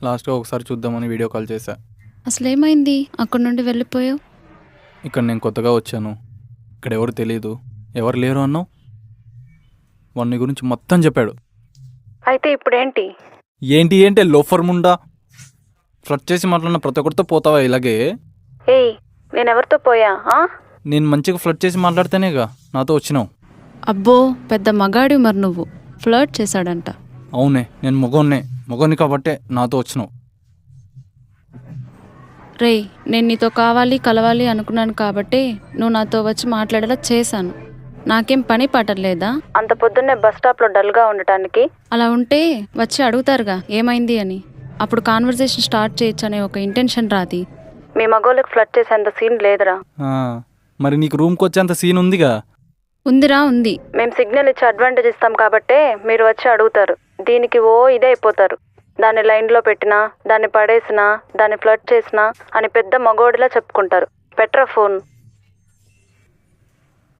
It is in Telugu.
లాస్ట్గా ఒకసారి చూద్దామని వీడియో కాల్ చేశా. అసలు ఏమైంది? అక్కడి నుండి వెళ్ళిపోయావు. ఇక్కడ నేను కొత్తగా వచ్చాను, ఇక్కడ ఎవరు తెలియదు, ఎవరు లేరు అన్నావు. వాడిని గురించి మొత్తం చెప్పాడు. అయితే ఇప్పుడేంటి? ఏంటి ఏంటి లోఫర్ ముండా, ఫ్లడ్ చేసి మాట్లాడిన ప్రతి ఒక్కరితో పోతావా ఇలాగే? ఏయ్, నేనెవరితో పోయా? నేను మంచిగా ఫ్లడ్ చేసి మాట్లాడితేనేగా నాతో వచ్చినావు. అబ్బో, పెద్ద మగాడి మరి నువ్వు. ఫ్లర్ట్ చేశాడంట. అవునే, నేను మగోని కాబట్టే నాతో వచ్చినావు. రేయ్, నేను నీతో కలవాలి అనుకున్నాను కాబట్టి నువ్వు నాతో వచ్చి మాట్లాడేలా చేశాను. నాకేం పని పట్టలేదా అంత పొద్దున్నే బస్ స్టాప్లో డల్గా ఉండటానికి? అలా ఉంటే వచ్చి అడుగుతారుగా ఏమైంది అని. అప్పుడు కాన్వర్సేషన్ స్టార్ట్ చేయొచ్చు అనే ఒక ఇంటెన్షన్ రాది. మీ మగోళ్ళకి ఫ్లడ్ చేసేంత సీన్ లేదురా. మరి నీకు రూమ్కి వచ్చేంత సీన్ ఉందిగా? ఉందిరా, ఉంది. మేము సిగ్నల్ ఇచ్చి అడ్వాంటేజ్ ఇస్తాం కాబట్టే మీరు వచ్చి అడుగుతారు. దీనికి ఇదే అయిపోతారు. దాన్ని లైన్లో పెట్టినా, దాన్ని పడేసినా, దాన్ని ఫ్లడ్ చేసినా అని పెద్ద మగోడిలా చెప్పుకుంటారు. పెట్టరా ఫోన్.